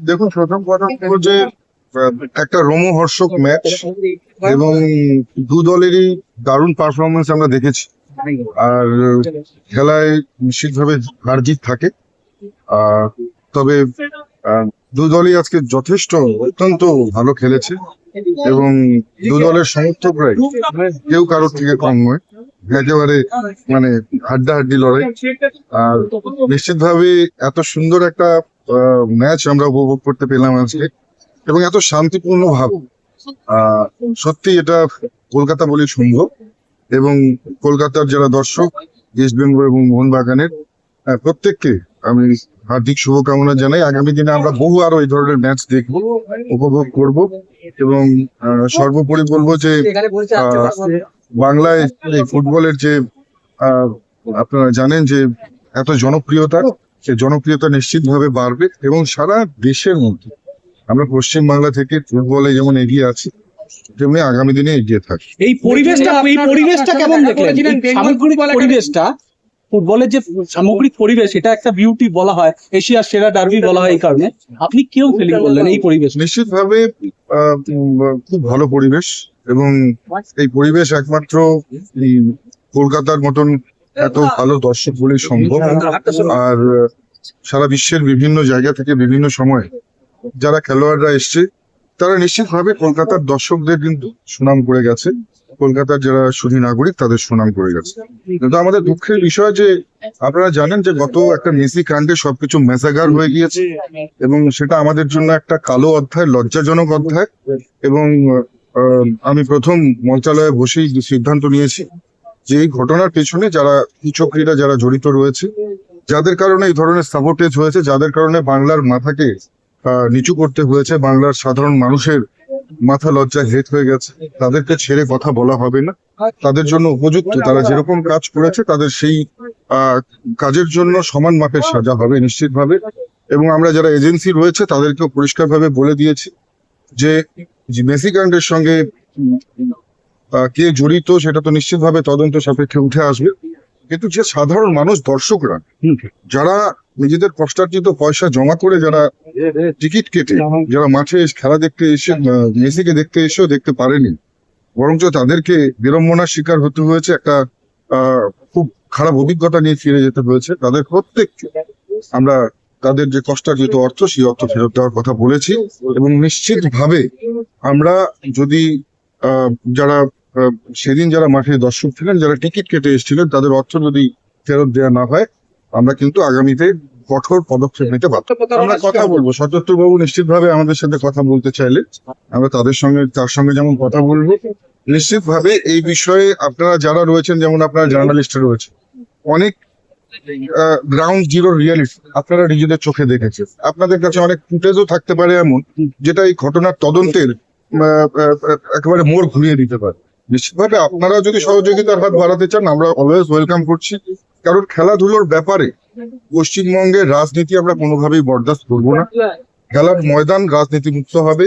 দেখুন, প্রথম কথা হলো যে একটা রোমহর্ষক ম্যাচ এবং দু দলেরই দারুণ পারফরমেন্স আমরা দেখেছি। আর খেলায় নিশ্চিতভাবে হার জিত থাকে। তবে দু দলই আজকে যথেষ্ট অত্যন্ত ভালো খেলেছে এবং দু দলের সমর্থকরাই কেউ কারোর থেকে কম নয়, একেবারে মানে হাড্ডাহাড্ডি লড়াই। আর নিশ্চিতভাবে এত সুন্দর একটা ম্যাচ আমরা উপভোগ করতে পেলাম আজকে এবং এত শান্তিপূর্ণ ভাব। সত্যি এটা কলকাতা বলে সম্ভব এবং কলকাতার যারা দর্শক ইস্ট বেঙ্গল এবং মোহনবাগানের প্রত্যেককে আমি হার্দিক শুভকামনা জানাই। আগামী দিনে আমরা বহু আরো এই ধরনের ম্যাচ দেখবো, উপভোগ করব এবং সর্বোপরি বলবো যে বাংলায় এই ফুটবলের যে আপনারা জানেন যে এত জনপ্রিয়তা, সে জনপ্রিয়তা নিশ্চিতভাবে বাড়বে এবং সারা দেশের মধ্যে আমরা পশ্চিম বাংলা থেকে ফুটবলে যেমন এগিয়ে আছি তেমনি আগামী দিনে এগিয়ে থাকবে। এই পরিবেশটা কেমন দেখলেন? সামগ্রিক পরিবেশটা, ফুটবলের যে সামগ্রিক পরিবেশ, এটা একটা বিউটি বলা হয়, এশিয়ার সেরা ডার্বি বলা হয়। এই কারণে আপনি কেউ ফিলিং করলেন এই পরিবেশ? নিশ্চিতভাবে খুব ভালো পরিবেশ এবং এই পরিবেশ একমাত্র কলকাতার মতন এত ভালো দর্শক বলেই সম্ভব। আর সারা বিশ্বের বিভিন্ন জায়গা থেকে বিভিন্ন সময় যারা খেলোয়াড়রা এসছে তারা নিশ্চিতভাবে কলকাতার দর্শকদের কিন্তু সুনাম করে গেছে, কলকাতার যারা সুধী নাগরিক তাদের সুনাম করে গেছে। কিন্তু আমাদের দুঃখের বিষয় যে আপনারা জানেন যে গত একটা মেসি কাণ্ডে সবকিছু মেসাগার হয়ে গিয়েছে এবং সেটা আমাদের জন্য একটা কালো অধ্যায়, লজ্জাজনক অধ্যায়। এবং আমি প্রথম মন্ত্রণালয়ে বসেই সিদ্ধান্ত নিয়েছি যে এই ঘটনার পেছনে যারা কুচক্রীরা যারা জড়িত রয়েছে, যাদের কারণে এই ধরনের সাবোটেজ হয়েছে, যাদের কারণে বাংলার মাথাকে নিচু করতে হয়েছে, বাংলার সাধারণ মানুষের মাথা লজ্জায় হেট হয়ে গেছে, তাদেরকে ছেড়ে কথা বলা হবে না। তাদের জন্য উপযুক্ত, তারা যেরকম কাজ করেছে তাদের সেই কাজের জন্য সমান মাপের সাজা হবে নিশ্চিতভাবে। এবং আমরা যারা এজেন্সি রয়েছে তাদেরকেও পরিষ্কারভাবে বলে দিয়েছি যে মেসি কাণ্ডের সঙ্গে কে জড়িত সেটা তো নিশ্চিতভাবে তদন্ত সাপেক্ষে উঠে আসবে। কিন্তু যে সাধারণ মানুষ, দর্শকরা যারা নিজেদের কষ্টার্জিত পয়সা জমা করে যারা টিকিট কেটে যারা মাঠে খেলা দেখতে এসে মেসিকে দেখতে এসেও দেখতে পারেনি, বরঞ্চ তাদেরকে বিড়ম্বনার শিকার হতে হয়েছে, একটা খুব খারাপ অভিজ্ঞতা নিয়ে ফিরে যেতে হয়েছে, তাদের প্রত্যেককে আমরা তাদের যে কষ্টার্জিত অর্থ সেই অর্থ ফেরত দেওয়ার কথা বলেছি। এবং নিশ্চিতভাবে আমরা যদি যারা সেদিন যারা মাঠে দর্শক ছিলেন, যারা টিকিট কেটে এসেছিলেন, তাদের অর্থ যদি ফেরত দেওয়া না হয় আমরা কিন্তু আগামীতে কঠোর পদক্ষেপ নিতে বাধ্য। আমরা কথা বলবো, সত্যেন্দ্র বাবু নিশ্চিতভাবে আমাদের সাথে কথা বলতে চাইলে আমরা তার সঙ্গে যেমন কথা বলবো। নিশ্চিতভাবে এই বিষয়ে আপনারা যারা রয়েছেন, যেমন আপনারা জার্নালিস্ট রয়েছে, অনেক গ্রাউন্ড জিরো রিয়ালিটি আপনারা নিজেদের চোখে দেখেছেন। আপনাদের কাছে অনেক ফুটেজও থাকতে পারে এমন যেটা এই ঘটনার তদন্তের একেবারে মোড় ঘুরিয়ে দিতে পারে। নিশ্চিতভাবে আপনারা যদি সহযোগিতার হাত বাড়াতে চান আমরা অলওয়েজ ওয়েলকাম করছি, কারণ খেলাধুলোর ব্যাপারে পশ্চিমবঙ্গের রাজনীতি আমরা কোনোভাবেই বরদাস্ত করবো না। খেলার ময়দান রাজনীতি মুক্ত হবে,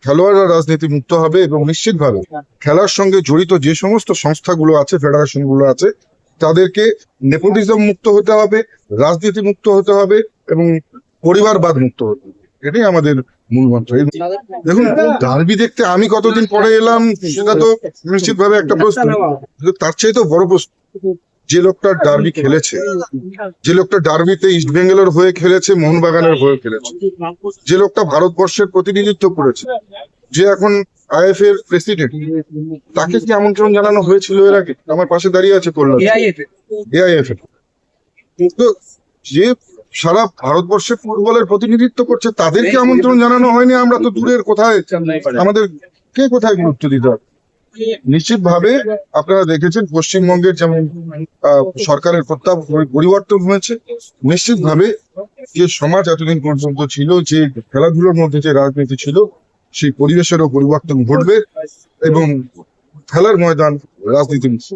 খেলোয়াড়রা রাজনীতি মুক্ত হবে এবং নিশ্চিতভাবে খেলার সঙ্গে জড়িত যে সমস্ত সংস্থাগুলো আছে, ফেডারেশন গুলো আছে, তাদেরকে নেপোটিজম মুক্ত হতে হবে, রাজনীতি মুক্ত হতে হবে এবং পরিবারবাদ মুক্ত হতে হবে। এটাই আমাদের মূল মন্ত্র। দেখুন, ডার্বি দেখতে আমি কতদিন পরে এলাম সেটা তো নিশ্চিতভাবে একটা প্রশ্ন, তার চেয়ে তো বড় প্রশ্ন যে লোকটা ডার্বি খেলেছে, যে লোকটা ডার্বিতে ইস্ট বেঙ্গলের হয়ে খেলেছে, মোহনবাগানের হয়ে খেলেছে, যে লোকটা ভারতবর্ষের প্রতিনিধিত্ব করেছে, যে এখন আইএফ এর প্রেসিডেন্ট, তাকে কি আমন্ত্রণ জানানো হয়েছিল এর আগে? আমার পাশে দাঁড়িয়ে আছে কল্যাণ, এআইএফ এর। তো যে সারা ভারতবর্ষের ফুটবলের প্রতিনিধিত্ব করছে তাদেরকে আমন্ত্রণ জানানো হয়নি, আমরা তো দূরের কোথায়, আমাদের কে কোথায় গুরুত্ব দিতে হবে? নিশ্চিতভাবে আপনারা দেখেছেন পশ্চিমবঙ্গের যেমন সরকারের পরিবর্তন হয়েছে, নিশ্চিতভাবে যে সমাজ এতদিন পর্যন্ত ছিল, যে খেলাধুলোর মধ্যে যে রাজনীতি ছিল, সেই পরিবেশেরও পরিবর্তন ঘটবে এবং খেলার ময়দান রাজনীতি মুক্ত।